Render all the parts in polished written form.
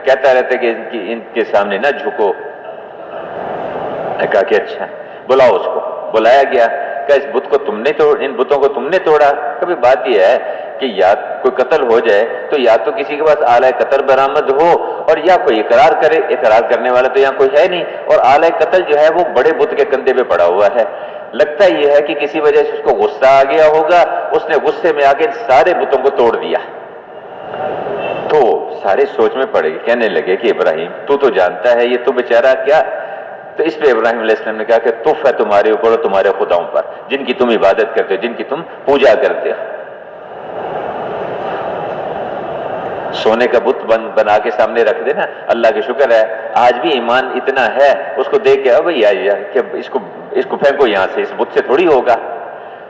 کہتا رہتا کہ ان کے سامنے نہ جھکو. میں کہا کہ اچھا بلاؤ اس کو. بلایا گیا. کہ اس بت کو ان بتوں کو تم نے توڑا. کبھی بات یہ ہے کہ یا کوئی قتل ہو جائے تو یا تو کسی کے پاس آلہ قتل برآمد ہو اور یا کوئی اقرار کرے. اقرار کرنے والا تو یہاں کوئی ہے نہیں, اور آلہ قتل جو ہے وہ بڑے بت کے کندھے پہ پڑا ہوا ہے. لگتا یہ ہے کہ کسی وجہ سے اس کو غصہ آ گیا ہوگا, اس نے غصے میں آ کے سارے بتوں کو توڑ دیا. تو سارے سوچ میں پڑے گئے, کہنے لگے کہ ابراہیم تو جانتا ہے یہ تو بیچارہ کیا. تو اس پہ ابراہیم علیہ السلام نے کہا کہ تف ہے تمہارے اوپر اور تمہارے خداؤں پر جن کی تم عبادت کرتے ہو, جن کی تم پوجا کرتے ہو. سونے کا بت بنا کے سامنے رکھ دینا. اللہ کا شکر ہے آج بھی ایمان اتنا ہے, اس کو دیکھ کے اب یار کہ اس کو پھینکو یہاں سے, اس بت سے تھوڑی ہوگا.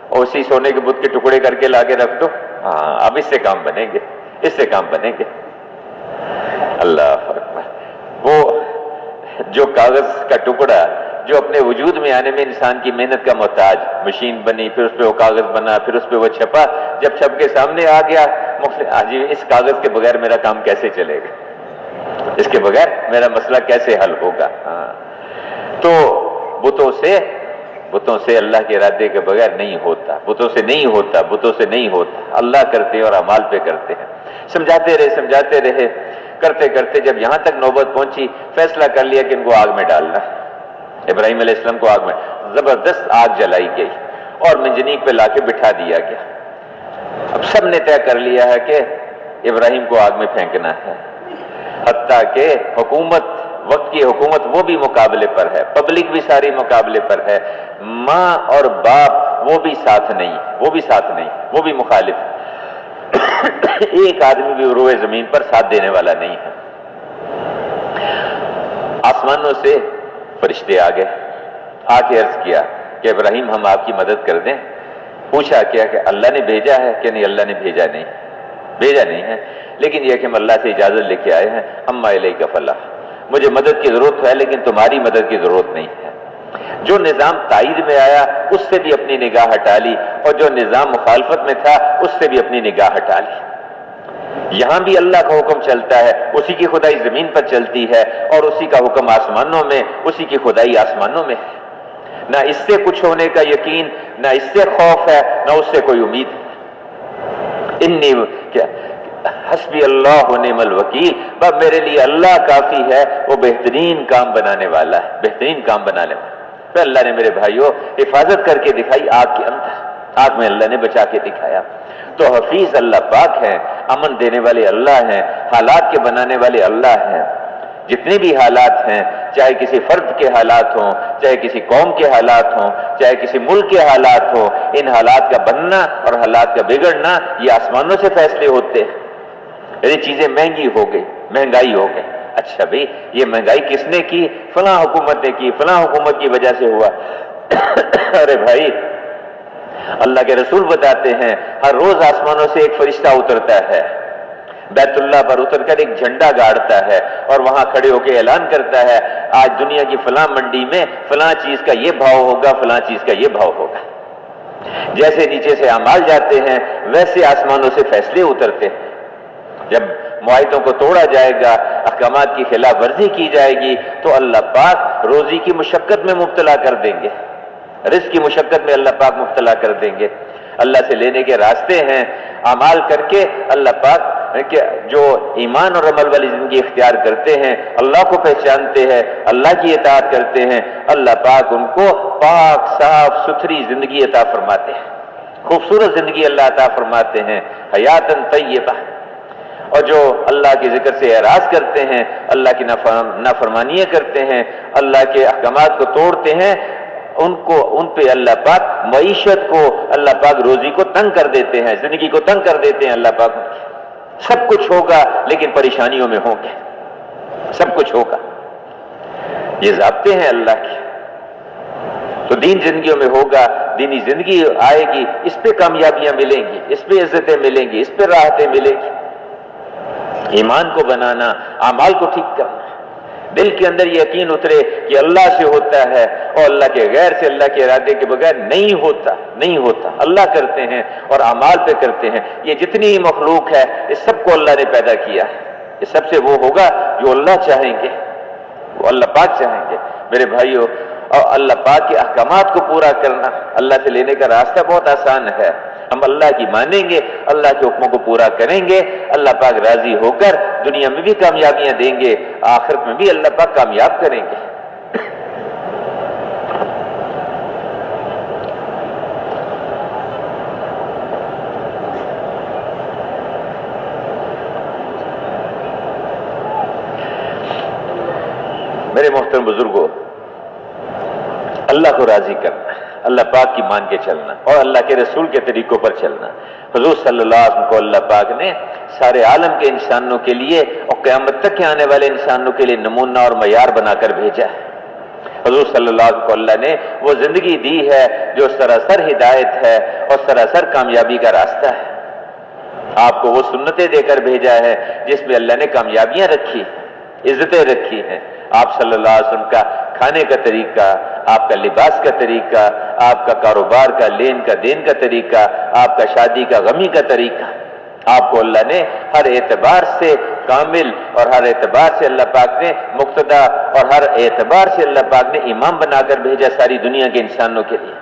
اور اسی سونے کے بت کے ٹکڑے کر کے لا کے رکھ دو. ہاں اب اس سے کام بنیں گے, اس سے کام بنیں گے. اللہ اکبر. وہ جو کاغذ کا ٹکڑا جو اپنے وجود میں آنے میں انسان کی محنت کا محتاج, مشین بنی, پھر اس پہ وہ کاغذ بنا, پھر اس پہ وہ چھپا, جب چھپ کے سامنے آ گیا اس کاغذ کے بغیر میرا کام کیسے چلے گا, اس کے بغیر میرا مسئلہ کیسے حل ہوگا. تو بتوں سے اللہ کے ارادے کے بغیر نہیں ہوتا, بتوں سے نہیں ہوتا, بتوں سے نہیں ہوتا. اللہ کرتے اور اعمال پہ کرتے ہیں. سمجھاتے رہے کرتے کرتے جب یہاں تک نوبت پہنچی, فیصلہ کر لیا کہ ان کو آگ میں ڈالنا. ابراہیم علیہ السلام کو آگ میں زبردست آگ جلائی گئی اور منجنیق پہ لا کے بٹھا دیا گیا. اب سب نے طے کر لیا ہے کہ ابراہیم کو آگ میں پھینکنا ہے. حتیٰ کہ وقت کی حکومت وہ بھی مقابلے پر ہے, پبلک بھی ساری مقابلے پر ہے, ماں اور باپ وہ بھی ساتھ نہیں, وہ بھی مخالف. ایک آدمی بھی روئے زمین پر ساتھ دینے والا نہیں ہے. آسمانوں سے فرشتے آ گئے, آ کے عرض کیا کہ ابراہیم ہم آپ کی مدد کر دیں. پوچھا کیا کہ اللہ نے بھیجا ہے کہ نہیں؟ اللہ نے بھیجا نہیں ہے, لیکن یہ کہ ہم اللہ سے اجازت لے کے آئے ہیں. اما الیک فلاح, مجھے مدد کی ضرورت ہے لیکن تمہاری مدد کی ضرورت نہیں ہے. جو نظام تائید میں آیا اس سے بھی اپنی نگاہ ہٹا لی, اور جو نظام مخالفت میں تھا اس سے بھی اپنی نگاہ ہٹا لی. یہاں بھی اللہ کا حکم چلتا ہے, اسی کی خدائی زمین پر چلتی ہے, اور اسی کا حکم آسمانوں میں, اسی کی خدائی آسمانوں میں ہے. نہ اس سے کچھ ہونے کا یقین, نہ اس سے خوف ہے, نہ اس سے کوئی امید ہے. انی حسبی اللہ ونعم الوکیل, بس میرے لیے اللہ کافی ہے, وہ بہترین کام بنانے والا ہے, بہترین کام بنانے والا. پھر اللہ نے میرے بھائیوں حفاظت کر کے دکھائی آگ کے اندر, آگ میں اللہ نے بچا کے دکھایا. تو حفیظ اللہ پاک ہیں, امن دینے والے اللہ ہیں, حالات کے بنانے والے اللہ ہیں. جتنے بھی حالات ہیں, چاہے کسی فرد کے حالات ہوں, چاہے کسی قوم کے حالات ہوں, چاہے کسی ملک کے حالات ہوں, ان حالات کا بننا اور حالات کا بگڑنا یہ آسمانوں سے فیصلے ہوتے ہیں. یعنی چیزیں مہنگائی ہو گئی. اچھا بھئی یہ مہنگائی کس نے کی؟ فلاں حکومت نے کی, فلاں حکومت کی وجہ سے ہوا. ارے بھائی اللہ کے رسول بتاتے ہیں ہر روز آسمانوں سے ایک فرشتہ اترتا ہے, بیت اللہ پر اتر کر ایک جھنڈا گاڑتا ہے اور وہاں کھڑے ہو کے اعلان کرتا ہے آج دنیا کی فلاں منڈی میں فلاں چیز کا یہ بھاؤ ہوگا, فلاں چیز کا یہ بھاؤ ہوگا. جیسے نیچے سے اعمال جاتے ہیں ویسے آسمانوں سے فیصلے اترتے ہیں. جب معاہدوں کو توڑا جائے گا, احکامات کی خلاف ورزی کی جائے گی, تو اللہ پاک روزی کی مشقت میں مبتلا کر دیں گے, رزق کی مشقت میں اللہ پاک مبتلا کر دیں گے. اللہ سے لینے کے راستے ہیں, اعمال کر کے اللہ پاک کہ جو ایمان اور عمل والی زندگی اختیار کرتے ہیں, اللہ کو پہچانتے ہیں, اللہ کی اطاعت کرتے ہیں, اللہ پاک ان کو پاک صاف ستھری زندگی عطا فرماتے ہیں, خوبصورت زندگی اللہ عطا فرماتے ہیں, حیاتن طیبہ. اور جو اللہ کے ذکر سے اعراض کرتے ہیں, اللہ کی نافرمانیاں کرتے ہیں, اللہ کے احکامات کو توڑتے ہیں, ان پہ اللہ پاک معیشت کو, اللہ پاک روزی کو تنگ کر دیتے ہیں, زندگی کو تنگ کر دیتے ہیں. اللہ پاک سب کچھ ہوگا لیکن پریشانیوں میں ہوں گے, سب کچھ ہوگا. یہ ضابطے ہیں اللہ کے. تو دین زندگیوں میں ہوگا, دینی زندگی آئے گی, اس پہ کامیابیاں ملیں گی, اس پہ عزتیں ملیں گی, اس پہ راحتیں ملیں گی. ایمان کو بنانا, اعمال کو ٹھیک کرنا, دل کے اندر یہ یقین اترے کہ اللہ سے ہوتا ہے اور اللہ کے غیر سے, اللہ کے ارادے کے بغیر نہیں ہوتا. اللہ کرتے ہیں اور اعمال پہ کرتے ہیں. یہ جتنی مخلوق ہے اس سب کو اللہ نے پیدا کیا ہے, یہ سب سے وہ ہوگا جو اللہ چاہیں گے، وہ اللہ پاک چاہیں گے میرے بھائیوں۔ اور اللہ پاک کے احکامات کو پورا کرنا، اللہ سے لینے کا راستہ بہت آسان ہے۔ ہم اللہ کی مانیں گے، اللہ کے حکموں کو پورا کریں گے، اللہ پاک راضی ہو کر دنیا میں بھی کامیابیاں دیں گے، آخرت میں بھی اللہ پاک کامیاب کریں گے۔ میرے محترم بزرگوں، اللہ کو راضی کرنا، اللہ پاک کی مان کے چلنا اور اللہ کے رسول کے طریقوں پر چلنا۔ حضور صلی اللہ علیہ وسلم کو اللہ پاک نے سارے عالم کے انسانوں کے لیے اور قیامت تک کے آنے والے انسانوں کے لیے نمونہ اور معیار بنا کر بھیجا ہے۔ حضور صلی اللہ علیہ وسلم کو اللہ نے وہ زندگی دی ہے جو سراسر ہدایت ہے اور سراسر کامیابی کا راستہ ہے۔ آپ کو وہ سنتیں دے کر بھیجا ہے جس میں اللہ نے کامیابیاں رکھی، عزتیں رکھی ہیں۔ آپ صلی اللہ علیہ وسلم کا کھانے کا طریقہ، آپ کا لباس کا طریقہ، آپ کا کاروبار کا لین کا دین کا طریقہ، آپ کا شادی کا غمی کا طریقہ، آپ کو اللہ نے ہر اعتبار سے کامل اور ہر اعتبار سے اللہ پاک نے مقتدا اور ہر اعتبار سے اللہ پاک نے امام بنا کر بھیجا ساری دنیا کے انسانوں کے لیے۔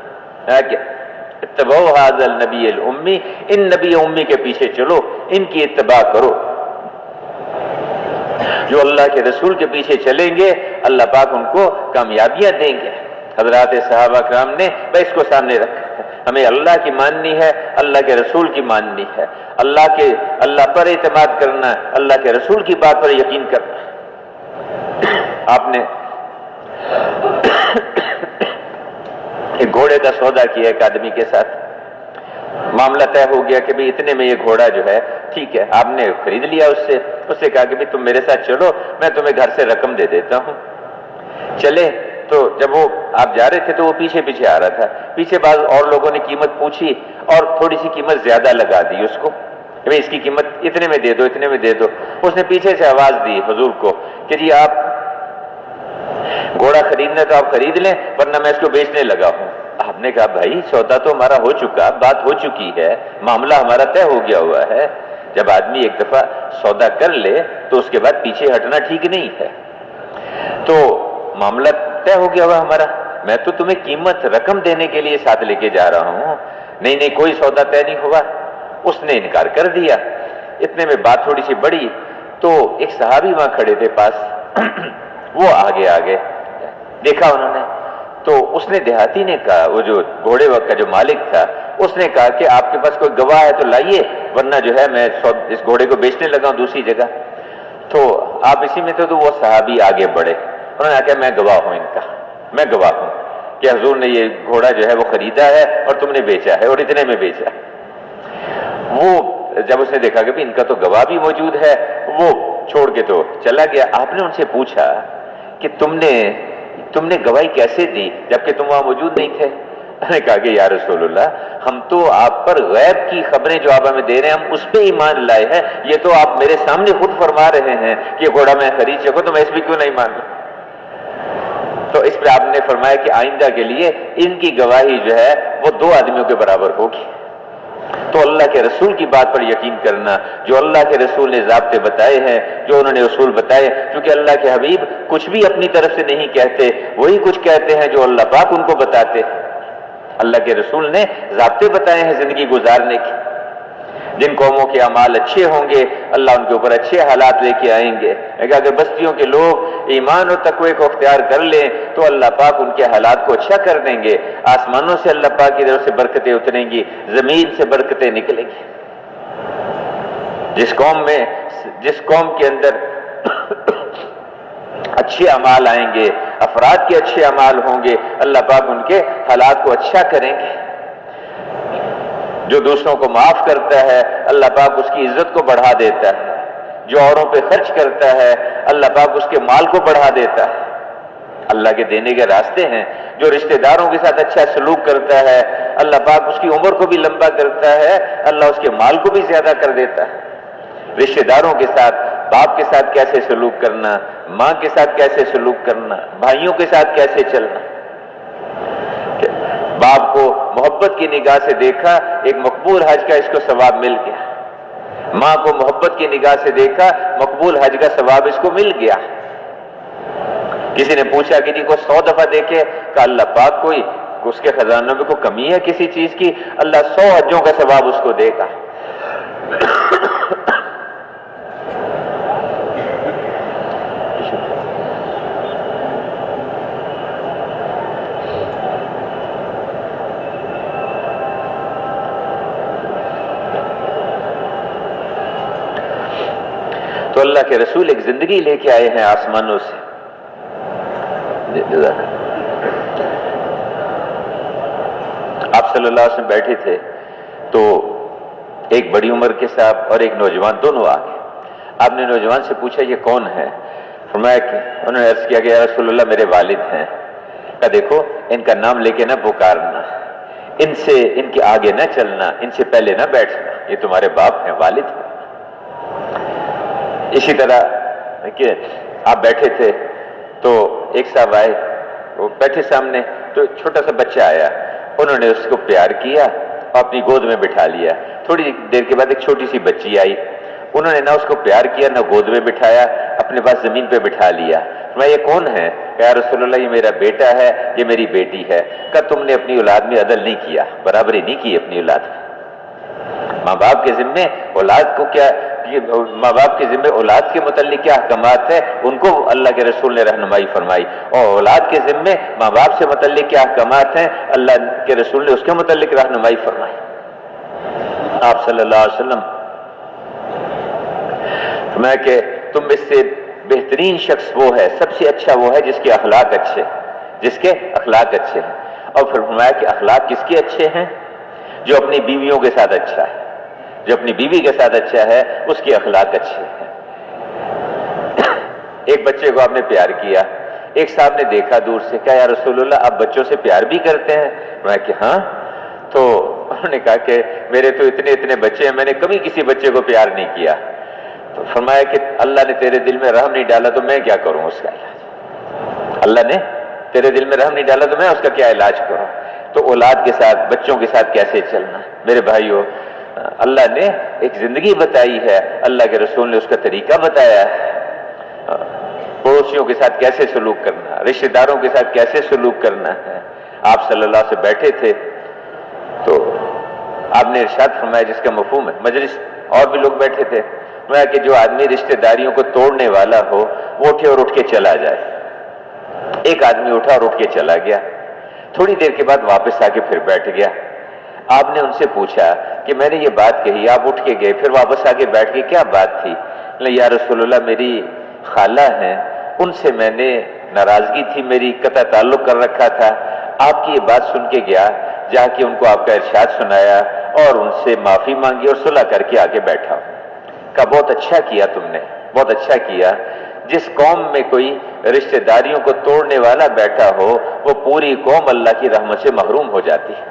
اتبعوا ھذا النبی الامی، ان نبی امی کے پیچھے چلو، ان کی اتباع کرو۔ جو اللہ کے رسول کے پیچھے چلیں گے اللہ پاک ان کو کامیابیاں دیں گے۔ حضرات صحابہ کرام نے اس کو سامنے رکھا، ہمیں اللہ کی ماننی ہے، اللہ کے رسول کی ماننی ہے، اللہ پر اعتماد کرنا، اللہ کے رسول کی بات پر یقین کرنا۔ آپ نے ایک گھوڑے کا سودا کیا ایک آدمی کے ساتھ، معاملہ طے ہو گیا کہ بھئی اتنے میں یہ گھوڑا جو ہے ٹھیک ہے، آپ نے خرید لیا اس سے کہا کہ بھئی تم میرے ساتھ چلو، میں تمہیں گھر سے رقم دے دیتا ہوں۔ چلے تو جب وہ آپ جا رہے تھے تو وہ پیچھے پیچھے آ رہا تھا، پیچھے بعض اور لوگوں نے قیمت پوچھی اور تھوڑی سی قیمت زیادہ لگا دی اس کو کہ بھئی اس کی قیمت اتنے میں دے دو، اتنے میں دے دو۔ اس نے پیچھے سے آواز دی حضور کو کہ جی آپ گھوڑا خریدنا تو آپ خرید لیں ورنہ میں اس کو بیچنے لگا ہوں۔ آپ نے کہا بھائی سودا تو ہمارا ہو چکا، بات ہو چکی ہے، معاملہ ہمارا طے ہو گیا ہوا ہے۔ جب آدمی ایک دفعہ سودا کر لے تو اس کے بعد پیچھے ہٹنا ٹھیک نہیں ہے۔ تو معاملہ طے ہو گیا ہوا ہمارا، میں تو تمہیں قیمت رقم دینے کے لیے ساتھ لے کے جا رہا ہوں، نہیں کوئی سودا طے نہیں ہوا۔ اس نے انکار کر دیا۔ اتنے میں بات تھوڑی سی بڑی تو ایک صحابی وہاں کھڑے تھے پاس، وہ آگے دیکھا انہوں نے تو اس نے دیہاتی نے کہا، وہ جو گھوڑے وقت کا جو مالک تھا اس نے کہا کہ آپ کے پاس کوئی گواہ ہے تو لائیے ورنہ جو ہے میں اس گھوڑے کو بیچنے لگا ہوں دوسری جگہ۔ تو آپ اسی میں تھے تو وہ صحابی آگے بڑھے، انہوں نے کہا میں گواہ ہوں ان کا، میں گواہ ہوں کہ حضور نے یہ گھوڑا جو ہے وہ خریدا ہے اور تم نے بیچا ہے اور اتنے میں بیچا۔ وہ جب اس نے دیکھا کہ ان کا تو گواہ بھی موجود ہے وہ چھوڑ کے تو چلا گیا۔ آپ نے ان سے پوچھا کہ تم نے گواہی کیسے دی جبکہ تم وہاں موجود نہیں تھے؟ میں نے کہا کہ یا رسول اللہ ہم تو آپ پر غیب کی خبریں جو آپ ہمیں دے رہے ہیں ہم اس پہ ایمان لائے ہیں، یہ تو آپ میرے سامنے خود فرما رہے ہیں کہ یہ گھوڑا میں خرید سکوں تو میں اس پہ کیوں نہیں مان لوں؟ تو اس پہ آپ نے فرمایا کہ آئندہ کے لیے ان کی گواہی جو ہے وہ 2 آدمیوں کے برابر ہوگی۔ تو اللہ کے رسول کی بات پر یقین کرنا، جو اللہ کے رسول نے ضابطے بتائے ہیں، جو انہوں نے اصول بتائے، کیونکہ اللہ کے حبیب کچھ بھی اپنی طرف سے نہیں کہتے، وہی کچھ کہتے ہیں جو اللہ پاک ان کو بتاتے ہیں۔ اللہ کے رسول نے ضابطے بتائے ہیں زندگی گزارنے کی۔ جن قوموں کے اعمال اچھے ہوں گے اللہ ان کے اوپر اچھے حالات لے کے آئیں گے، اگر بستیوں کے لوگ ایمان اور تقوی کو اختیار کر لیں تو اللہ پاک ان کے حالات کو اچھا کر دیں گے، آسمانوں سے اللہ پاک کی طرف سے برکتیں اتریں گی، زمین سے برکتیں نکلیں گی۔ جس قوم کے اندر اچھے اعمال آئیں گے، افراد کے اچھے اعمال ہوں گے، اللہ پاک ان کے حالات کو اچھا کریں گے۔ جو دوسروں کو معاف کرتا ہے اللہ پاک اس کی عزت کو بڑھا دیتا ہے، جو اوروں پہ خرچ کرتا ہے اللہ پاک اس کے مال کو بڑھا دیتا ہے۔ اللہ کے دینے کے راستے ہیں۔ جو رشتہ داروں کے ساتھ اچھا سلوک کرتا ہے اللہ پاک اس کی عمر کو بھی لمبا کرتا ہے، اللہ اس کے مال کو بھی زیادہ کر دیتا ہے۔ رشتہ داروں کے ساتھ، باپ کے ساتھ کیسے سلوک کرنا، ماں کے ساتھ کیسے سلوک کرنا، بھائیوں کے ساتھ کیسے چلنا۔ باپ کو محبت کی نگاہ سے دیکھا، ایک مقبول حج کا اس کو ثواب مل گیا۔ ماں کو محبت کی نگاہ سے دیکھا، مقبول حج کا ثواب اس کو مل گیا۔ کسی نے پوچھا کہ جی کو 100 دفعہ دیکھے، کہ اللہ پاک کوئی اس کے خزانوں میں کوئی کمی ہے کسی چیز کی؟ اللہ 100 حجوں کا ثواب اس کو دے گا۔ تو اللہ کے رسول ایک زندگی لے کے آئے ہیں آسمانوں سے۔ آپ صلی اللہ علیہ وسلم بیٹھے تھے تو ایک بڑی عمر کے صاحب اور ایک نوجوان دونوں آ گئے۔ آپ نے نوجوان سے پوچھا یہ کون ہے؟ فرمایا کہ انہوں نے عرض کیا کہ یا رسول اللہ میرے والد ہیں۔ کہا دیکھو ان کا نام لے کے نہ پکارنا، ان سے ان کے آگے نہ چلنا، ان سے پہلے نہ بیٹھنا، یہ تمہارے باپ ہیں، والد ہیں۔ اسی طرح کہ آپ بیٹھے تھے تو ایک صاحب آئے، وہ بیٹھے سامنے تو چھوٹا سا بچہ آیا، انہوں نے اس کو پیار کیا اور اپنی گود میں بٹھا لیا۔ تھوڑی دیر کے بعد ایک چھوٹی سی بچی آئی، انہوں نے نہ اس کو پیار کیا نہ گود میں بٹھایا، اپنے پاس زمین پہ بٹھا لیا۔ میں یہ کون ہے؟ کہ یا رسول اللہ یہ میرا بیٹا ہے، یہ میری بیٹی ہے۔ کہ تم نے اپنی اولاد میں عدل نہیں کیا، برابری نہیں کی اپنی اولاد میں۔ ماں باپ کے ذمے اولاد کو کیا، ماں باپ کے ذمے اولاد کے متعلق کیا احکامات ہیں ان کو اللہ کے رسول نے رہنمائی فرمائی، اور اولاد کے ذمے ماں باپ سے متعلق کیا احکامات ہیں اللہ کے رسول نے اس کے متعلق رہنمائی فرمائی۔ آپ صلی اللہ علیہ وسلم فرمایا کہ تم میں سے بہترین شخص وہ ہے، سب سے اچھا وہ ہے جس کے اخلاق اچھے، جس کے اخلاق اچھے ہیں۔ اور پھر فرمایا کہ اخلاق کس کے اچھے ہیں؟ جو اپنی بیویوں کے ساتھ اچھا ہے، جو اپنی بیوی کے ساتھ اچھا ہے اس کے اخلاق اچھے ہیں۔ ایک بچے کو آپ نے پیار کیا، ایک صاحب نے دیکھا دور سے، کہا یا رسول اللہ آپ بچوں سے پیار بھی کرتے ہیں؟ میں کہ ہاں۔ تو انہوں نے کہا کہ میرے تو اتنے بچے ہیں، میں نے کبھی کسی بچے کو پیار نہیں کیا۔ تو فرمایا کہ اللہ نے تیرے دل میں رحم نہیں ڈالا تو میں کیا کروں اس کا علاج؟ اللہ نے تیرے دل میں رحم نہیں ڈالا تو میں اس کا کیا علاج کروں؟ تو اولاد کے ساتھ، بچوں کے ساتھ کیسے چلنا؟ میرے بھائیو، اللہ نے ایک زندگی بتائی ہے، اللہ کے رسول نے اس کا طریقہ بتایا ہے۔ پڑوسیوں کے ساتھ کیسے سلوک کرنا، رشتہ داروں کے ساتھ کیسے سلوک کرنا ہے۔ آپ صلی اللہ سے بیٹھے تھے تو آپ نے ارشاد فرمایا جس کا مفہوم ہے، مجلس اور بھی لوگ بیٹھے تھے، فرمایا کہ جو آدمی رشتہ داریوں کو توڑنے والا ہو وہ اٹھے اور اٹھ کے چلا جائے۔ ایک آدمی اٹھا اور اٹھ کے چلا گیا، تھوڑی دیر کے بعد واپس آ کے پھر بیٹھ گیا۔ آپ نے ان سے پوچھا کہ میں نے یہ بات کہی، آپ اٹھ کے گئے پھر واپس آ کے بیٹھ گئے، کیا بات تھی؟ یا رسول اللہ میری خالہ ہیں، ان سے میں نے ناراضگی تھی، میری قطع تعلق کر رکھا تھا، آپ کی یہ بات سن کے گیا، جا کے ان کو آپ کا ارشاد سنایا اور ان سے معافی مانگی اور صلح کر کے آگے بیٹھا۔ کہا بہت اچھا کیا تم نے، بہت اچھا کیا۔ جس قوم میں کوئی رشتہ داریوں کو توڑنے والا بیٹھا ہو وہ پوری قوم اللہ کی رحمت سے محروم ہو جاتی ہے،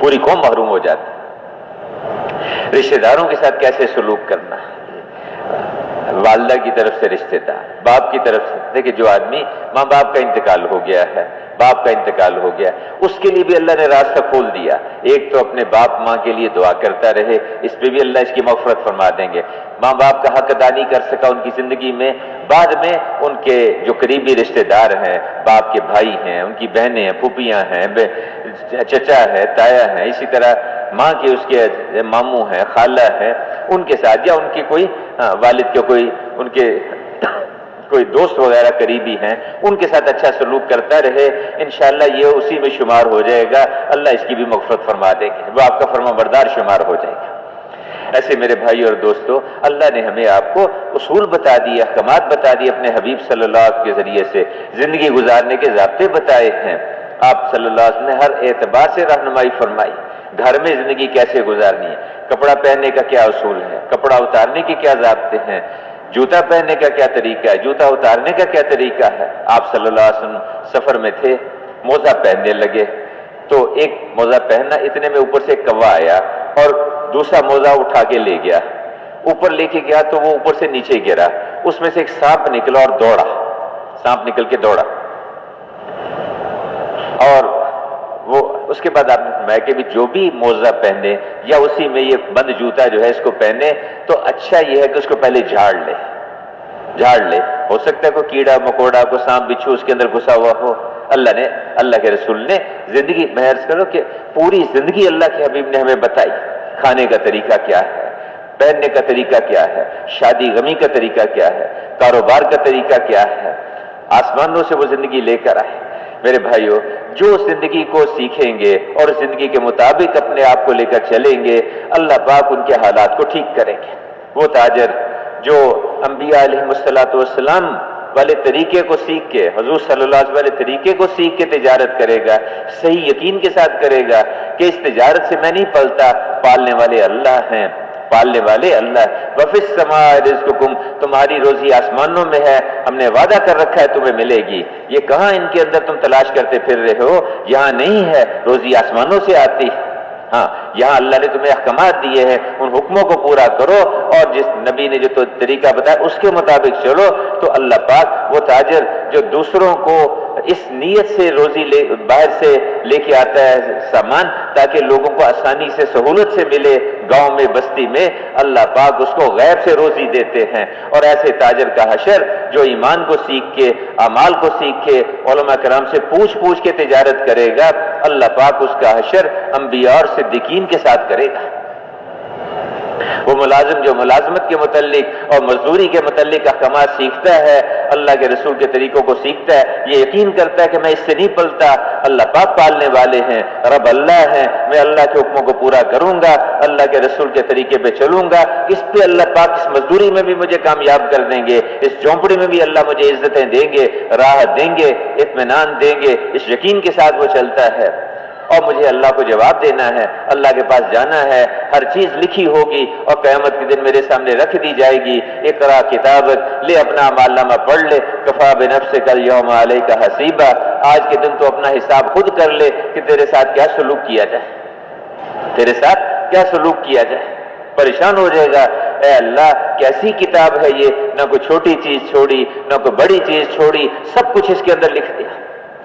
پوری قوم محروم ہو جاتی ہے۔ رشتہ داروں کے ساتھ کیسے سلوک کرنا، والدہ کی طرف سے رشتہ دار، باپ کی طرف سے، دیکھیں جو آدمی ماں باپ کا انتقال ہو گیا ہے، باپ کا انتقال ہو گیا، اس کے لیے بھی اللہ نے راستہ کھول دیا۔ ایک تو اپنے باپ ماں کے لیے دعا کرتا رہے، اس پہ بھی اللہ اس کی مغفرت فرما دیں گے۔ ماں باپ کا حق ادا نہیں کر سکا ان کی زندگی میں، بعد میں ان کے جو قریبی رشتہ دار ہیں، باپ کے بھائی ہیں، ان کی بہنیں ہیں، پھوپھیاں ہیں، چچا ہے، تایا ہیں، اسی طرح ماں کے اس کے ماموں ہیں، خالہ ہے، ان کے ساتھ، یا ان کی کوئی والد کے کوئی ان کے کوئی دوست وغیرہ قریبی ہیں، ان کے ساتھ اچھا سلوک کرتا رہے، انشاءاللہ یہ اسی میں شمار ہو جائے گا، اللہ اس کی بھی مغفرت فرما دے گا، وہ آپ کا فرما بردار شمار ہو جائے گا۔ ایسے میرے بھائی اور دوستو، اللہ نے ہمیں آپ کو اصول بتا دیے، احکامات بتا دیے، اپنے حبیب صلی اللہ علیہ وسلم کے ذریعے سے زندگی گزارنے کے ضابطے بتائے ہیں۔ آپ صلی اللہ علیہ وسلم نے ہر اعتبار سے رہنمائی فرمائی، گھر میں زندگی کیسے گزارنی ہے، کپڑا پہننے کا کیا اصول ہے، کپڑا اتارنے کے کیا ضابطے ہیں، جوتا پہننے کا کیا طریقہ ہے، جوتا اتارنے کا کیا طریقہ ہے۔ آپ صلی اللہ علیہ وسلم سفر میں تھے، موزہ پہننے لگے تو ایک موزہ پہننا، اتنے میں اوپر سے ایک کوا آیا اور دوسرا موزہ اٹھا کے لے گیا، اوپر لے کے گیا تو وہ اوپر سے نیچے گرا، اس میں سے ایک سانپ نکلا اور دوڑا، سانپ نکل کے دوڑا، اور وہ اس کے بعد آپ نے فرمایا کہ بھی جو بھی موزہ پہنے یا اسی میں یہ بند جوتا جو ہے اس کو پہنے تو اچھا یہ ہے کہ اس کو پہلے جھاڑ لے. ہو سکتا ہے کوئی کیڑا مکوڑا کو سانپ بچھو اس کے اندر گھسا ہوا ہو. اللہ کے رسول نے زندگی میں عرض کرو کہ پوری زندگی اللہ کے حبیب نے ہمیں بتائی. کھانے کا طریقہ کیا ہے, پہننے کا طریقہ کیا ہے, شادی غمی کا طریقہ کیا ہے, کاروبار کا طریقہ کیا ہے. آسمانوں سے وہ زندگی لے کر آئے. میرے بھائیوں, جو زندگی کو سیکھیں گے اور زندگی کے مطابق اپنے آپ کو لے کر چلیں گے, اللہ پاک ان کے حالات کو ٹھیک کریں گے. وہ تاجر جو انبیاء علیہ السلام والے طریقے کو سیکھ کے, حضور صلی اللہ علیہ وسلم والے طریقے کو سیکھ کے تجارت کرے گا, صحیح یقین کے ساتھ کرے گا کہ اس تجارت سے میں نہیں پلتا, پالنے والے اللہ ہیں, پالنے والے اللہ. وَفِي السَّمَاءِ رِزْقُكُمْ, تمہاری روزی آسمانوں میں ہے, ہم نے وعدہ کر رکھا ہے تمہیں ملے گی. یہ کہاں ان کے اندر تم تلاش کرتے پھر رہے ہو, یہاں نہیں ہے, روزی آسمانوں سے آتی. ہاں, یہاں اللہ نے تمہیں احکامات دیے ہیں, ان حکموں کو پورا کرو اور جس نبی نے جو طریقہ بتایا اس کے مطابق چلو. تو اللہ پاک وہ تاجر جو دوسروں کو اس نیت سے روزی باہر سے لے کے آتا ہے سامان تاکہ لوگوں کو آسانی سے سہولت سے ملے گاؤں میں بستی میں, اللہ پاک اس کو غیب سے روزی دیتے ہیں. اور ایسے تاجر کا حشر جو ایمان کو سیکھ کے, اعمال کو سیکھ کے, علماء کرام سے پوچھ کے تجارت کرے گا, اللہ پاک اس کا حشر انبیاء اور صدیقین کے ساتھ کرے گا. وہ ملازم جو ملازمت کے متعلق اور مزدوری کے متعلق احکامات سیکھتا ہے, اللہ کے رسول کے طریقوں کو سیکھتا ہے, یہ یقین کرتا ہے کہ میں اس سے نہیں پلتا, اللہ پاک پالنے والے ہیں, رب اللہ ہیں, میں اللہ کے حکموں کو پورا کروں گا, اللہ کے رسول کے طریقے پہ چلوں گا, اس پہ اللہ پاک اس مزدوری میں بھی مجھے کامیاب کر دیں گے, اس جھونپڑی میں بھی اللہ مجھے عزتیں دیں گے, راحت دیں گے, اطمینان دیں گے. اس یقین کے ساتھ وہ چلتا ہے. اور مجھے اللہ کو جواب دینا ہے, اللہ کے پاس جانا ہے, ہر چیز لکھی ہوگی اور قیامت کے دن میرے سامنے رکھ دی جائے گی. اقرا کتابک, لے اپنا اعمال نامہ پڑھ لے, کفا بنفسک الیوم علیک حسیبا, آج کے دن تو اپنا حساب خود کر لے کہ تیرے ساتھ کیا سلوک کیا جائے, تیرے ساتھ کیا سلوک کیا جائے. پریشان ہو جائے گا, اے اللہ کیسی کتاب ہے یہ, نہ کوئی چھوٹی چیز چھوڑی نہ کوئی بڑی چیز چھوڑی, سب کچھ اس کے اندر لکھ دیا,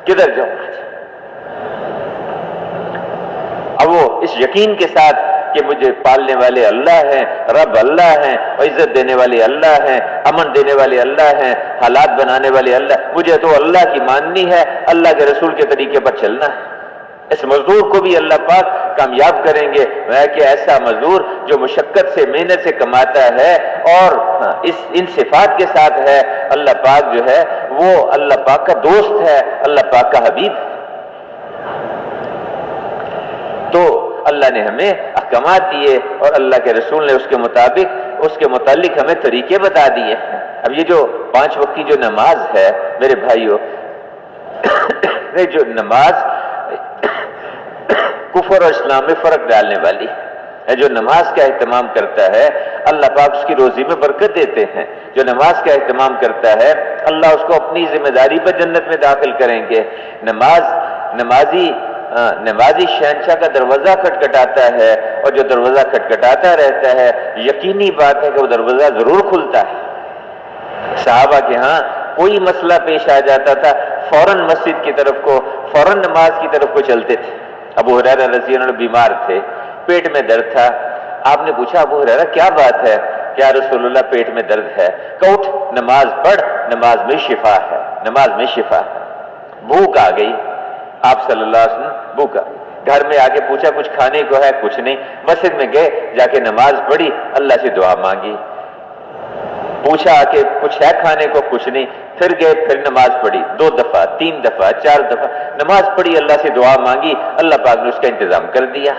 کدھر جاؤں آج. اب وہ اس یقین کے ساتھ کہ مجھے پالنے والے اللہ ہیں, رب اللہ ہیں, عزت دینے والے اللہ ہیں, امن دینے والے اللہ ہیں, حالات بنانے والے اللہ, مجھے تو اللہ کی ماننی ہے, اللہ کے رسول کے طریقے پر چلنا ہے. اس مزدور کو بھی اللہ پاک کامیاب کریں گے, کہ ایسا مزدور جو مشقت سے محنت سے کماتا ہے اور ان صفات کے ساتھ ہے, اللہ پاک جو ہے وہ اللہ پاک کا دوست ہے, اللہ پاک کا حبیب ہے. تو اللہ نے ہمیں احکامات دیے اور اللہ کے رسول نے اس کے متعلق ہمیں طریقے بتا دیے. اب یہ جو 5 وقت کی جو نماز ہے میرے بھائیوں, جو نماز کفر اور اسلام میں فرق ڈالنے والی ہے. جو نماز کا اہتمام کرتا ہے اللہ پاک اس کی روزی میں برکت دیتے ہیں. جو نماز کا اہتمام کرتا ہے اللہ اس کو اپنی ذمہ داری پر جنت میں داخل کریں گے. نمازی شہنشاہ کا دروازہ کھٹکھٹاتا ہے, اور جو دروازہ کھٹکھٹاتا رہتا ہے یقینی بات ہے کہ وہ دروازہ ضرور کھلتا ہے. صحابہ کے ہاں کوئی مسئلہ پیش آ جاتا تھا, فوراً مسجد کی طرف کو, فوراً نماز کی طرف کو چلتے تھے. ابو ہریرہ رضی اللہ عنہ بیمار تھے, پیٹ میں درد تھا. آپ نے پوچھا ابو ہریرہ کیا بات ہے؟ کیا رسول اللہ پیٹ میں درد ہے؟ کہ اٹھ نماز پڑھ, نماز میں شفا ہے, نماز میں شفا ہے. بھوک آ گئی, آپ صلی اللہ علیہ وسلم بھوکا, گھر میں آگے پوچھا کچھ کھانے کو ہے؟ کچھ نہیں. مسجد میں گئے, جا کے نماز پڑھی, اللہ سے دعا مانگی. پوچھا آ کے کچھ ہے کھانے کو؟ کچھ نہیں. پھر گئے, پھر نماز پڑھی, 2 دفعہ 3 دفعہ 4 دفعہ نماز پڑھی, اللہ سے دعا مانگی, اللہ پاک نے اس کا انتظام کر دیا.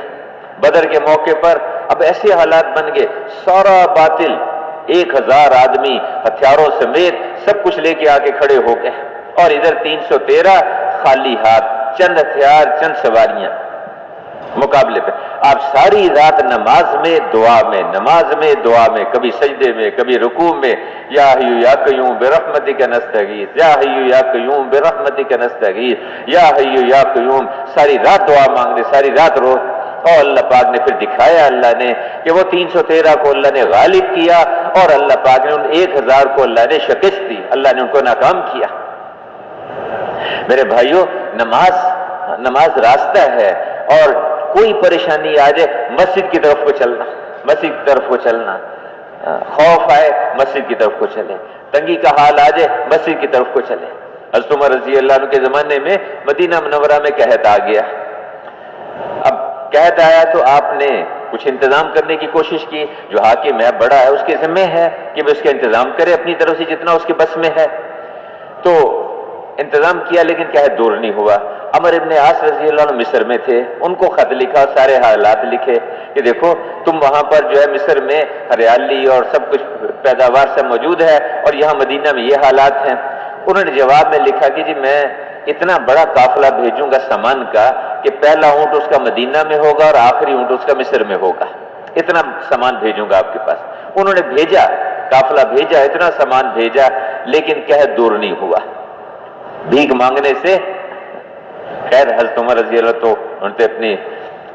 بدر کے موقع پر اب ایسے حالات بن گئے, سارا باطل 1000 آدمی ہتھیاروں سمیت سب کچھ لے کے آ کے کھڑے ہو گئے, اور ادھر 313 خالی ہاتھ, چند ہتھیار چند سواریاں مقابلے پہ. آپ ساری رات نماز میں دعا میں, نماز میں دعا میں, کبھی سجدے میں کبھی رکوع میں, یا حی یا قیوم برحمتک نستغیث, یا حی یا قیوم برحمتک نستغیث, یا حی یا قیوم, ساری رات دعا مانگ رہے, ساری رات رو. اور اللہ پاک نے پھر دکھایا اللہ نے کہ وہ 313 کو اللہ نے غالب کیا, اور اللہ پاک نے ان 1000 کو اللہ نے شکست دی, اللہ نے ان کو ناکام کیا. میرے بھائیوں, نماز راستہ ہے, اور کوئی پریشانی آ جائے مسجد کی طرف کو چلنا، مسجد کی طرف کو چلنا، خوف آئے مسجد کی طرف کو چلے، تنگی کا حال آ جائے مسجد کی طرف کو چلے۔ حضرت عمر رضی اللہ عنہ کے زمانے میں مدینہ منورہ میں قحط آ گیا۔ اب قحط آیا تو آپ نے کچھ انتظام کرنے کی کوشش کی، جو حاکم ہے بڑا ہے اس کے ذمہ ہے کہ وہ اس کا انتظام کرے اپنی طرف سے جتنا اس کے بس میں ہے، تو انتظام کیا لیکن قحط دور نہیں ہوا۔ عمر ابن عاص رضی اللہ عنہ مصر میں تھے، ان کو خط لکھا، سارے حالات لکھے کہ دیکھو تم وہاں پر جو ہے مصر میں ہریالی اور سب کچھ پیداوار سب موجود ہے اور یہاں مدینہ میں یہ حالات ہیں۔ انہوں نے جواب میں لکھا کہ جی میں اتنا بڑا قافلہ بھیجوں گا سامان کا کہ پہلا اونٹ اس کا مدینہ میں ہوگا اور آخری اونٹ اس کا مصر میں ہوگا، اتنا سامان بھیجوں گا آپ کے پاس۔ انہوں نے بھیجا، قافلہ بھیجا، اتنا سامان بھیجا، لیکن قحط دور نہیں ہوا۔ بھیک مانگنے سے خیر حضرت عمر رضی اللہ تو انہوں نے اپنی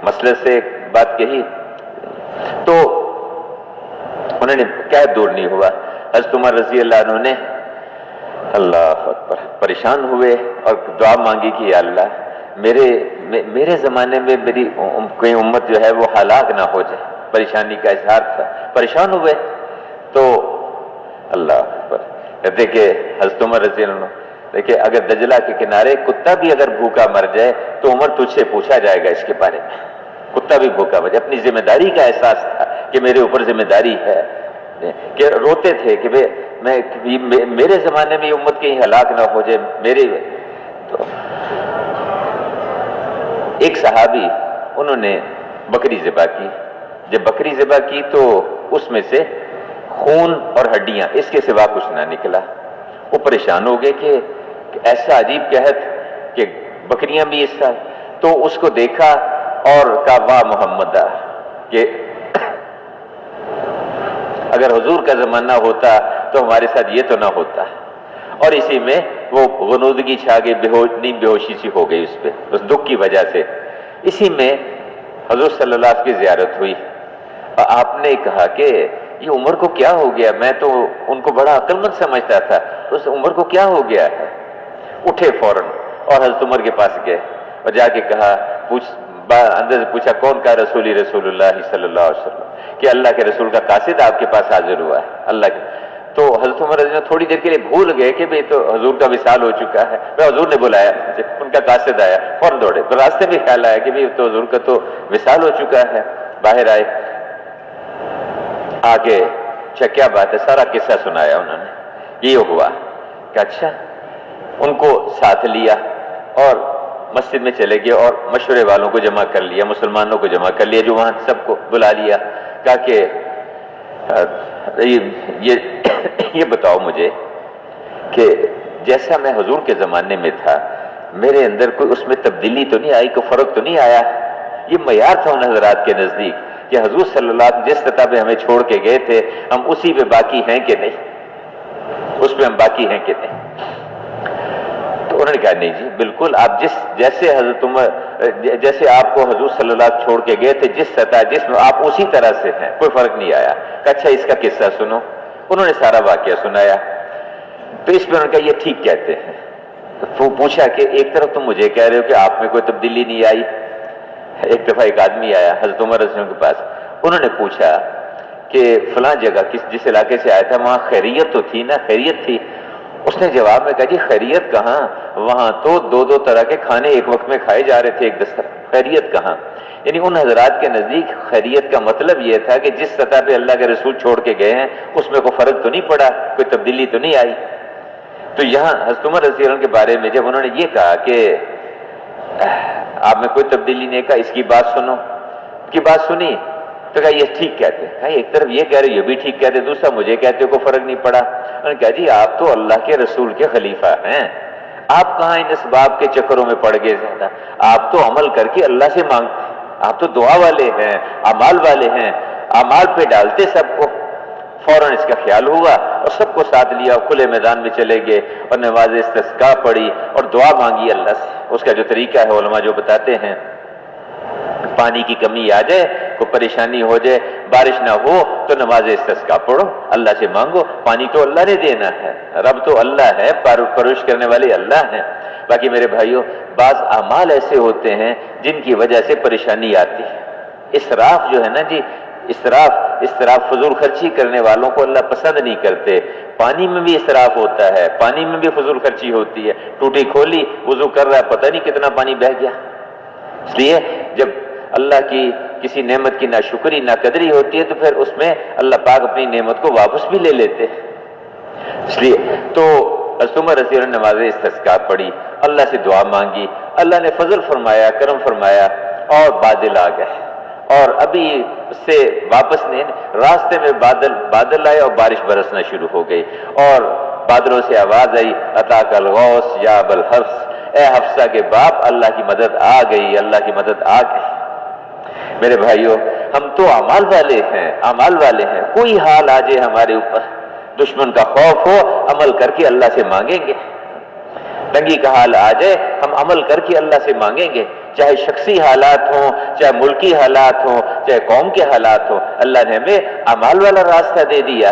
مسئلے سے بات کہی تو انہوں نے قحط دور نہیں ہوا۔ حضرت عمر رضی اللہ عنہ نے اللہ اکبر پریشان ہوئے اور دعا مانگی کہ یا اللہ میرے زمانے میں میری کوئی امت جو ہے وہ ہلاک نہ ہو جائے، پریشانی کا اظہار تھا، پریشان ہوئے تو اللہ اکبر کہتے کہ حضرت عمر رضی اللہ عنہ دیکھیں اگر دجلہ کے کنارے کتا بھی اگر بھوکا مر جائے تو عمر تجھ سے پوچھا جائے گا اس کے بارے میں، کتا بھی بھوکا مر جائے۔ اپنی ذمہ داری کا احساس تھا کہ میرے اوپر ذمہ داری ہے، کہ روتے تھے کہ میرے زمانے میں یہ امت کہیں ہلاک نہ ہو جائے میرے۔ تو ایک صحابی انہوں نے بکری ذبح کی، جب بکری ذبح کی تو اس میں سے خون اور ہڈیاں، اس کے سوا کچھ نہ نکلا۔ وہ پریشان ہو گئے کہ ایسا عجیب قحط کہ بکریاں بھی اس طرح، تو اس کو دیکھا اور کہا واہ محمد کہ اگر حضور کا زمانہ ہوتا تو ہمارے ساتھ یہ تو نہ ہوتا۔ اور اسی میں وہ غنودگی چھا گئی، بے ہوشی سی ہو گئی اس پہ، اس دکھ کی وجہ سے۔ اسی میں حضور صلی اللہ علیہ وسلم کی زیارت ہوئی اور آپ نے کہا کہ یہ عمر کو کیا ہو گیا، میں تو ان کو بڑا عقل مند سمجھتا تھا، اس عمر کو کیا ہو گیا ہے۔ اٹھے فوراً اور حضرت عمر کے پاس گئے اور جا کے کہا، اندر سے پوچھا کون کا رسول اللہ صلی اللہ علیہ وسلم، کہ اللہ کے رسول کا قاصد آپ کے پاس حاضر ہوا ہے اللہ کے۔ تو حضرت عمر رضی اللہ عنہ تھوڑی دیر کے لیے بھول گئے کہ بھئی تو حضور کا وصال ہو چکا ہے، حضور نے بلایا، ان کا قاصد آیا، فوراً دوڑے، تو راستے میں خیال آیا کہ بھئی تو حضور کا تو وصال ہو چکا ہے۔ باہر آئے، آگے کیا بات ہے، سارا قصہ سنایا انہوں نے، یہ ہوا کہ اچھا۔ ان کو ساتھ لیا اور مسجد میں چلے گئے اور مشورے والوں کو جمع کر لیا، مسلمانوں کو جمع کر لیا، جو وہاں سب کو بلا لیا، کہا کہ یہ بتاؤ مجھے کہ جیسا میں حضور کے زمانے میں تھا میرے اندر کوئی اس میں تبدیلی تو نہیں آئی، کوئی فرق تو نہیں آیا؟ یہ معیار تھا ان حضرات کے نزدیک کہ حضور صلی اللہ علیہ وسلم جس سطح پہ ہمیں چھوڑ کے گئے تھے ہم اسی پہ باقی ہیں کہ نہیں، اس پہ ہم باقی ہیں کہ نہیں؟ تو انہوں نے کہا نہیں جی بالکل، آپ جیسے حضرت عمر جیسے آپ کو حضور صلی اللہ علیہ وسلم چھوڑ کے گئے تھے، جس سطح جس میں آپ اسی طرح سے ہیں، کوئی فرق نہیں آیا۔ کہ اچھا اس کا قصہ سنو۔ انہوں نے سارا واقعہ سنایا تو اس پہ انہوں نے کہا یہ ٹھیک کہتے ہیں۔ تو پوچھا کہ ایک طرف تم مجھے کہہ رہے ہو کہ آپ میں کوئی تبدیلی نہیں آئی۔ ایک دفعہ ایک آدمی آیا حضرت عمر رضی اللہ عنہ کے پاس، انہوں نے پوچھا کہ فلاں جگہ جس علاقے سے آیا تھا وہاں خیریت تو تھی نا، خیریت تھی؟ اس نے جواب میں کہا جی خیریت کہاں، وہاں تو دو طرح کے کھانے ایک وقت میں کھائے جا رہے تھے ایک دستر، خیریت کہاں؟ یعنی ان حضرات کے نزدیک خیریت کا مطلب یہ تھا کہ جس سطح پہ اللہ کے رسول چھوڑ کے گئے ہیں اس میں کوئی فرق تو نہیں پڑا، کوئی تبدیلی تو نہیں آئی۔ تو یہاں حضرت عمر رضی اللہ عنہ کے بارے میں جب انہوں نے یہ کہا کہ آپ میں کوئی تبدیلی نہیں، کہا اس کی بات سنو، کی بات سنی تو کہا یہ ٹھیک کہتے ہیں، ایک طرف یہ کہہ رہے یہ بھی ٹھیک کہتے، دوسرا مجھے کہتے کوئی فرق نہیں پڑا۔ انہوں نے کہا جی آپ تو اللہ کے رسول کے خلیفہ ہیں، آپ کہاں ان اسباب کے چکروں میں پڑ گئے زیادہ، آپ تو عمل کر کے اللہ سے مانگتے، آپ تو دعا والے ہیں، اعمال والے ہیں، اعمال پہ ڈالتے سب کو۔ فوراً اس کا خیال ہوا اور سب کو ساتھ لیا، کھلے میدان میں چلے گئے اور نماز استسقاء پڑھی اور دعا مانگی اللہ سے۔ اس کا جو طریقہ ہے علماء جو بتاتے ہیں پانی کی کمی آ جائے کوئی پریشانی ہو جائے، بارش نہ ہو تو نماز استسقا پڑھو، اللہ سے مانگو، پانی تو اللہ نے دینا ہے، رب تو اللہ ہے، پرورش کرنے والے اللہ ہیں۔ باقی میرے بھائیوں، بعض اعمال ایسے ہوتے ہیں جن کی وجہ سے پریشانی آتی ہے۔ اسراف جو ہے نا جی، اسراف فضول خرچی کرنے والوں کو اللہ پسند نہیں کرتے۔ پانی میں بھی اسراف ہوتا ہے، پانی میں بھی فضول خرچی ہوتی ہے۔ ٹوٹی کھولی، وضو کر رہا ہے، پتہ نہیں کتنا پانی بہہ گیا۔ اس لیے جب اللہ کی کسی نعمت کی ناشکری ناقدری ہوتی ہے تو پھر اس میں اللہ پاک اپنی نعمت کو واپس بھی لے لیتے ہیں۔ اس لیے تو عمر رضی اللہ عنہ نماز استسقا پڑھی، اللہ سے دعا مانگی، اللہ نے فضل فرمایا، کرم فرمایا اور بادل آ گئے، اور ابھی اس سے واپس نہیں، راستے میں بادل آئے اور بارش برسنا شروع ہو گئی، اور بادلوں سے آواز آئی اتاک الغوث یا ابا الحفص، اے حفصہ کے باپ، اللہ کی مدد آ گئی، اللہ کی مدد آ گئی۔ میرے بھائیوں، ہم تو اعمال والے ہیں، کوئی حال آ جائے ہمارے اوپر، دشمن کا خوف ہو، عمل کر کے اللہ سے مانگیں گے۔ تنگی کا حال آ جائے، ہم عمل کر کے اللہ سے مانگیں گے، چاہے شخصی حالات ہوں، چاہے ملکی حالات ہوں، چاہے قوم کے حالات ہوں۔ اللہ نے ہمیں اعمال والا راستہ دے دیا۔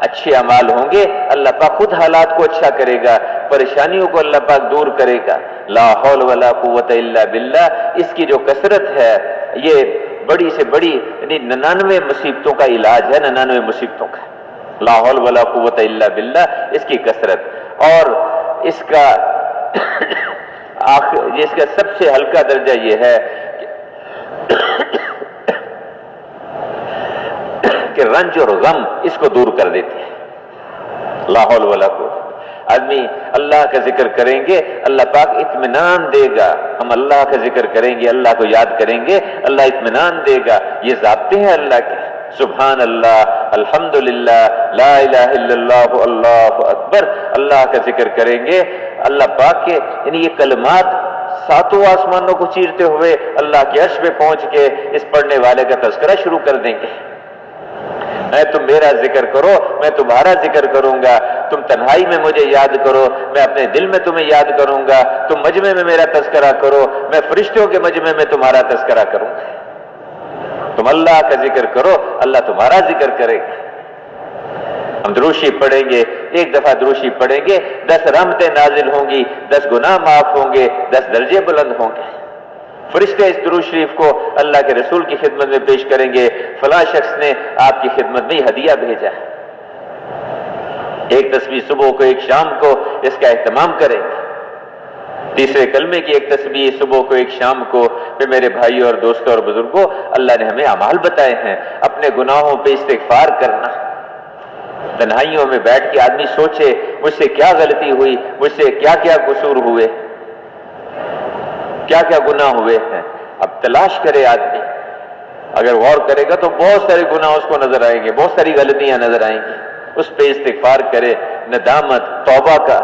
اچھے اعمال ہوں گے، اللہ پاک خود حالات کو اچھا کرے گا، پریشانیوں کو اللہ پاک دور کرے گا۔ لا حول ولا قوت الا باللہ، اس کی جو کثرت ہے یہ بڑی سے بڑی، یعنی 99 مصیبتوں کا علاج ہے، 99 مصیبتوں کا۔ لا حول ولا قوت الا باللہ، اس کی کثرت، اور اس کا سب سے ہلکا درجہ یہ ہے کہ رنج اور غم اس کو دور کر دیتے ہیں۔ لا حول ولا قوت۔ آدمی اللہ کا ذکر کریں گے، اللہ پاک اطمینان دے گا۔ ہم اللہ کا ذکر کریں گے، اللہ کو یاد کریں گے، اللہ اطمینان دے گا۔ یہ ضابطے ہیں اللہ کے، سبحان اللہ، الحمدللہ، لا الہ الا اللہ، اللہ اکبر۔ اللہ کا ذکر کریں گے، اللہ پاک کے یعنی یہ کلمات ساتوں آسمانوں کو چیرتے ہوئے اللہ کے عرش پہ پہنچ کے اس پڑھنے والے کا تذکرہ شروع کر دیں گے۔ تم میرا ذکر کرو، میں تمہارا ذکر کروں گا، تم تنہائی میں مجھے یاد کرو، میں اپنے دل میں تمہیں یاد کروں گا، تم مجمع میں میرا تذکرہ کرو، میں فرشتوں کے مجمع میں تمہارا تذکرہ کروں گا۔ تم اللہ کا ذکر کرو، اللہ تمہارا ذکر کرے گا۔ ہم دروشی پڑھیں گے، ایک دفعہ دروشی پڑھیں گے، 10 رحمتیں نازل ہوں گی، 10 گناہ معاف ہوں گے، 10 درجے بلند ہوں گے۔ فرشتے اس درود شریف کو اللہ کے رسول کی خدمت میں پیش کریں گے، فلاں شخص نے آپ کی خدمت میں ہدیہ بھیجا ہے، ایک تسبیح صبح کو ایک شام کو اس کا اہتمام کریں گے۔ تیسرے کلمے کی ایک تسبیح صبح کو ایک شام کو۔ پھر میرے بھائیوں اور دوستوں اور بزرگوں، اللہ نے ہمیں اعمال بتائے ہیں، اپنے گناہوں پہ استغفار کرنا۔ تنہائیوں میں بیٹھ کے آدمی سوچے مجھ سے کیا غلطی ہوئی، مجھ سے کیا کیا قصور ہوئے، کیا کیا گناہ ہوئے ہیں۔ اب تلاش کرے آدمی، اگر غور کرے گا تو بہت سارے گناہ اس کو نظر آئیں گے، بہت ساری غلطیاں نظر آئیں گی، اس پہ استغفار کرے، ندامت، توبہ کا۔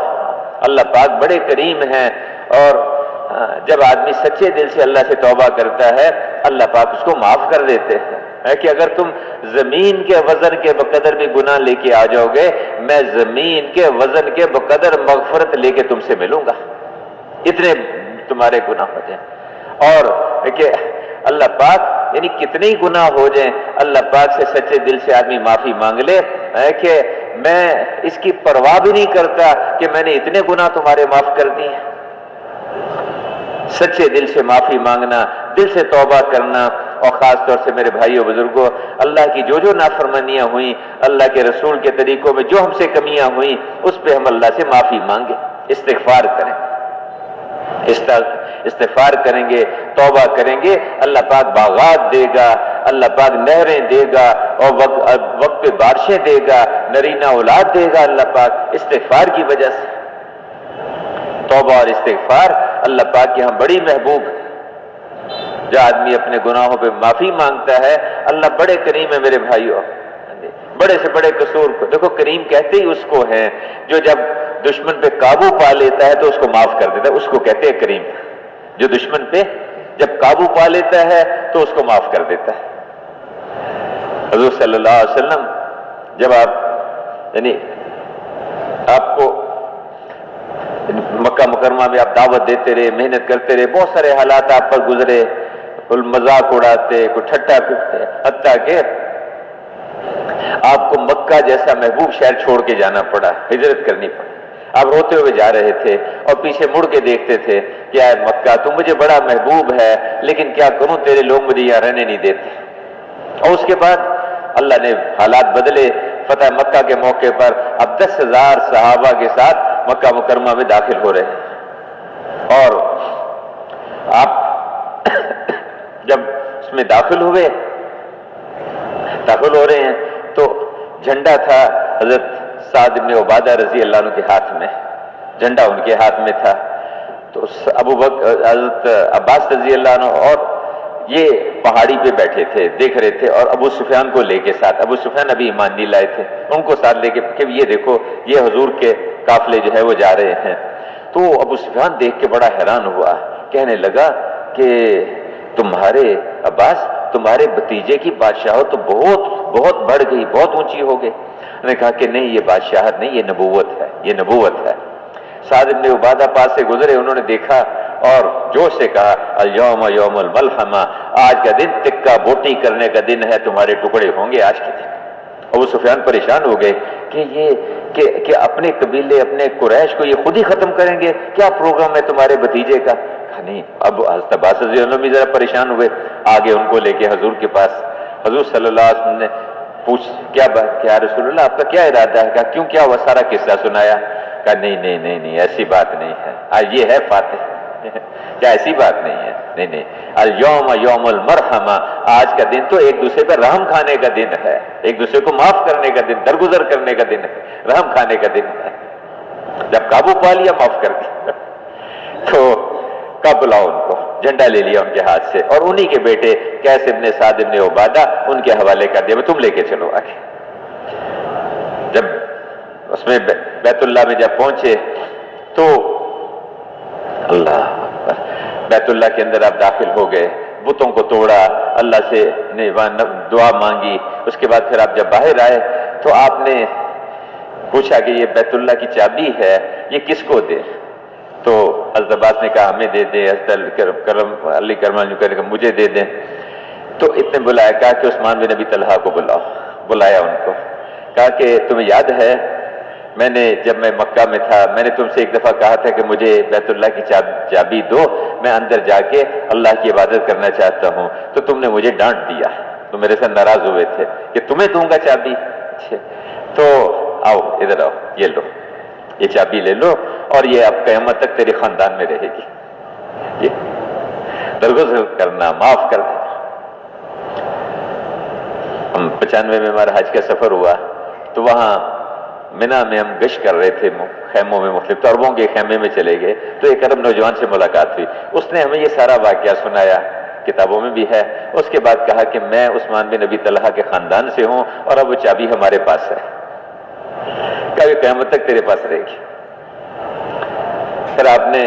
اللہ پاک بڑے کریم ہیں، اور جب آدمی سچے دل سے اللہ سے توبہ کرتا ہے اللہ پاک اس کو معاف کر دیتے ہیں۔ ہے کہ اگر تم زمین کے وزن کے بقدر بھی گناہ لے کے آ جاؤ گے، میں زمین کے وزن کے بقدر مغفرت لے کے تم سے ملوں گا، اتنے تمہارے گناہ ہو جائیں۔ اور کہ اللہ پاک یعنی کتنے ہی گناہ ہو جائیں، اللہ پاک سے سچے دل سے آدمی معافی مانگ لے، ہے کہ میں اس کی پرواہ بھی نہیں کرتا کہ میں نے اتنے گناہ تمہارے معاف کر دیے۔ سچے دل سے معافی مانگنا، دل سے توبہ کرنا، اور خاص طور سے میرے بھائیوں بزرگوں، اللہ کی جو نافرمانیاں ہوئیں، اللہ کے رسول کے طریقوں میں جو ہم سے کمیاں ہوئیں، اس پہ ہم اللہ سے معافی مانگیں، استغفار کریں، استغفار کریں گے، توبہ کریں گے، اللہ پاک باغات دے گا، اللہ پاک نہریں دے گا، اور وقت پہ بارشیں دے گا، نرینہ اولاد دے گا اللہ پاک استغفار کی وجہ سے۔ توبہ اور استغفار اللہ پاک کے ہاں بڑی محبوب ہے۔ جو آدمی اپنے گناہوں پہ معافی مانگتا ہے، اللہ بڑے کریم ہے میرے بھائیوں، بڑے سے بڑے قصور کو دیکھو، کریم کہتے ہی اس کو ہیں جو جب دشمن پہ قابو پا لیتا ہے تو اس کو معاف کر دیتا ہے، اس کو کہتے ہیں کریم۔ جو دشمن پہ جب قابو پا لیتا ہے تو اس کو معاف کر دیتا ہے۔ حضور صلی اللہ علیہ وسلم جب آپ کو مکہ مکرمہ میں آپ دعوت دیتے رہے، محنت کرتے رہے، بہت سارے حالات آپ پر گزرے، کوئی مذاق اڑاتے، کوئی ٹھٹا پھرتے، حتیٰ کہ آپ کو مکہ جیسا محبوب شہر چھوڑ کے جانا پڑا، ہجرت کرنی پڑی۔ آپ روتے ہوئے جا رہے تھے اور پیچھے مڑ کے دیکھتے تھے کہ اے مکہ تو مجھے بڑا محبوب ہے، لیکن کیا کروں تیرے لوگ مجھے یہاں رہنے نہیں دیتے۔ اور اس کے بعد اللہ نے حالات بدلے، فتح مکہ کے موقع پر اب 10,000 صحابہ کے ساتھ مکہ مکرمہ میں داخل ہو رہے ہیں۔ اور آپ جب اس میں داخل ہو رہے ہیں تو جھنڈا تھا حضرت سعد بن عبادہ رضی اللہ عنہ کے ہاتھ میں، جھنڈا ان کے ہاتھ میں تھا۔ تو حضرت عباس رضی اللہ عنہ اور یہ پہاڑی پہ بیٹھے تھے، دیکھ رہے تھے، اور ابو سفیان کو لے کے ساتھ، ابو سفیان ابھی ایمان نہیں لائے تھے، ان کو ساتھ لے کے کہ یہ دیکھو یہ حضور کے قافلے جو ہے وہ جا رہے ہیں۔ تو ابو سفیان دیکھ کے بڑا حیران ہوا، کہنے لگا کہ تمہارے عباس، تمہارے بھتیجے کی بادشاہت تو بہت بڑھ گئی، بہت اونچی ہو گئی۔ انہوں نے کہا کہ نہیں، یہ بادشاہت نہیں، یہ نبوت ہے، یہ نبوت ہے۔ سعد بن عبادہ پاس سے گزرے، انہوں نے دیکھا اور جوش سے کہا اليوم یوم الملحمہ، آج کا دن تکہ بوٹی کرنے کا دن ہے، تمہارے ٹکڑے ہوں گے آج کے دن۔ ابو سفیان پریشان ہو گئے کہ اپنے قبیلے، اپنے قریش کو یہ خود ہی ختم کریں گے، کیا پروگرام ہے تمہارے بھتیجے کا؟ نہیں، اب حضرت عباس رضی اللہ عنہ بھی ذرا پریشان ہوئے، آگے ان کو لے کے حضور کے پاس۔ حضور صلی اللہ علیہ وسلم نے پوچھ کیا بات، کیا رسول اللہ آپ کا کیا ارادہ ہے؟ کہا کیوں، کیا وہ سارا قصہ سنایا؟ کہا نہیں ایسی بات نہیں ہے، آج یہ ہے فاتح کیا ایسی بات نہیں ہے؟ نہیں، اليوم یوم المرحمہ، آج کا دن تو ایک دوسرے پہ رحم کھانے کا دن ہے، ایک دوسرے کو معاف کرنے کا دن، درگزر کرنے کا دن ہے، رحم کھانے کا دن ہے۔ جب قابو پا لیا معاف کر دیا۔ تو کب بلاؤ ان کو، جھنڈا لے لیا ان کے ہاتھ سے، اور انہی کے بیٹے قیس ابن سعد ابن عبادہ ان کے حوالے کر دیا، تم لے کے چلو آگے۔ جب اس میں بیت اللہ میں جب پہنچے تو اللہ بیت اللہ کے اندر آپ داخل ہو گئے، بتوں کو توڑا، اللہ سے دعا مانگی۔ اس کے بعد پھر آپ جب باہر آئے تو آپ نے پوچھا کہ یہ بیت اللہ کی چابی ہے، یہ کس کو دے؟ تو حضرت عباس نے کہا ہمیں دے دیں، حضرت علی کرم نے کہا مجھے دے دیں۔ تو اتنے بلایا، کہا کہ عثمان بن ابی طلحہ کو بلاؤ۔ بلایا ان کو، کہا کہ تمہیں یاد ہے جب میں مکہ میں تھا، میں نے تم سے ایک دفعہ کہا تھا کہ مجھے بیت اللہ کی چابی دو، میں اندر جا کے اللہ کی عبادت کرنا چاہتا ہوں، تو تم نے مجھے ڈانٹ دیا، تو میرے سے ناراض ہوئے تھے کہ تمہیں دوں گا چابی۔ تو آؤ ادھر آؤ، یہ لو، یہ چابی لے لو، اور یہ اب قیامت تک تیرے خاندان میں رہے گی، یہ درگزر کرنا، معاف کر دینا۔ ہم 95 میں ہمارا حج کا سفر ہوا، تو وہاں منی میں ہم گشت کر رہے تھے، خیموں میں، مختلف عربوں کے خیمے میں چلے گئے، تو ایک عرب نوجوان سے ملاقات ہوئی، اس نے ہمیں یہ سارا واقعہ سنایا، کتابوں میں بھی ہے۔ اس کے بعد کہا کہ میں عثمان بن ابی طلحہ کے خاندان سے ہوں، اور اب وہ چابی ہمارے پاس ہے، کبھی قیامت تک تیرے پاس رہے گی۔ پھر آپ نے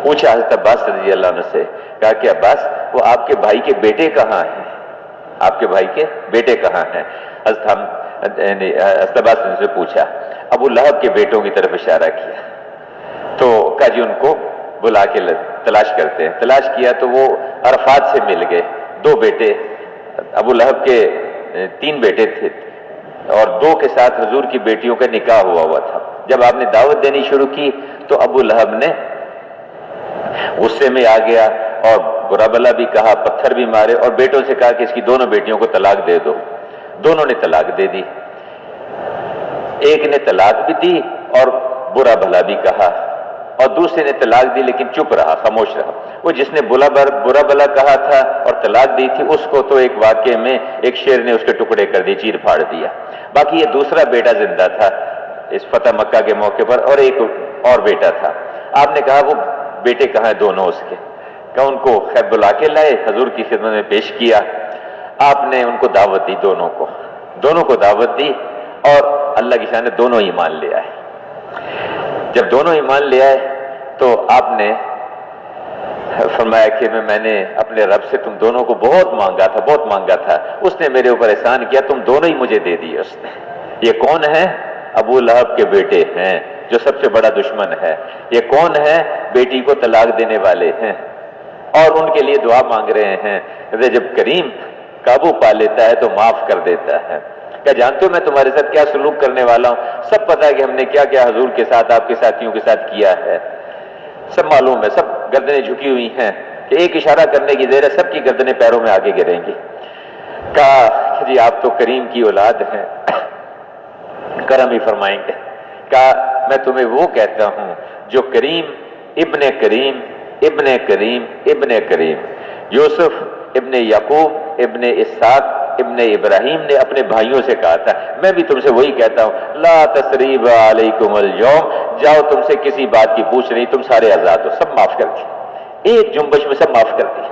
پوچھا حضرت عباس رضی اللہ عنہ سے، کہا کہ عباس وہ آپ کے بھائی کے بیٹے کہاں ہیں؟ آپ کے بھائی کے بیٹے کہاں ہیں؟ حضرت عباس نے پوچھا، ابو لہب کے بیٹوں کی طرف اشارہ کیا، تو کہا جی ان کو بلا کے تلاش کرتے ہیں۔ تلاش کیا تو وہ عرفات سے مل گئے، 2 بیٹے، ابو لہب کے 3 بیٹے تھے، اور 2 کے ساتھ حضور کی بیٹیوں کا نکاح ہوا تھا۔ جب آپ نے دعوت دینی شروع کی تو ابو لہب نے غصے میں آ گیا، اور برا بلا بھی کہا، پتھر بھی مارے، اور بیٹوں سے کہا کہ اس کی دونوں بیٹیوں کو طلاق دے دو۔ دونوں نے طلاق دے دی، ایک نے طلاق بھی دی اور برا بھلا بھی کہا، اور دوسرے نے طلاق دی لیکن چپ رہا، خاموش رہا۔ وہ جس نے برا بھلا کہا تھا اور طلاق دی تھی، اس کو تو ایک واقعے میں ایک شیر نے اس کے ٹکڑے کر دی، چیر پھاڑ دیا۔ باقی یہ دوسرا بیٹا زندہ تھا اس فتح مکہ کے موقع پر، اور ایک اور بیٹا تھا۔ آپ نے کہا وہ بیٹے کہاں ہیں دونوں اس کے؟ کہ ان کو خیر بلا کے لائے، حضور کی خدمت میں پیش کیا۔ آپ نے ان کو دعوت دی، دونوں کو دعوت دی، اور اللہ کی شان نے دونوں ایمان لے آئے۔ جب دونوں ایمان لے آئے تو آپ نے فرمایا کہ میں نے اپنے رب سے تم دونوں کو بہت مانگا تھا، اس نے میرے اوپر احسان کیا، تم دونوں ہی مجھے دے دیے اس نے۔ یہ کون ہے؟ ابو لہب کے بیٹے ہیں، جو سب سے بڑا دشمن ہے۔ یہ کون ہے؟ بیٹی کو طلاق دینے والے ہیں۔ اور ان کے لیے دعا مانگ رہے ہیں کہ جب کریم قابو پا لیتا ہے تو معاف کر دیتا ہے۔ کیا جانتے ہو میں تمہارے ساتھ کیا سلوک کرنے والا ہوں؟ سب پتہ ہے کہ ہم نے کیا کیا حضور کے ساتھ، آپ کے ساتھیوں کے ساتھ کیا ہے، سب معلوم ہے، سب گردنیں جھکی ہوئی ہیں کہ ایک اشارہ کرنے کی دیر ہے سب کی گردنیں پیروں میں آگے گریں گی۔ کہا کہ جی آپ تو کریم کی اولاد ہیں، کرم ہی فرمائیں گے۔ کہا میں تمہیں وہ کہتا ہوں جو کریم ابن کریم ابن کریم ابن کریم یوسف ابن یعقوب ابن اسحاق ابن ابراہیم نے اپنے بھائیوں سے کہا تھا، میں بھی تم سے وہی کہتا ہوں، لا تثریب علیکم اليوم، جاؤ تم سے کسی بات کی پوچھ نہیں، تم سارے آزاد ہو، سب معاف کر دی، ایک جنبش میں سب معاف کر دی۔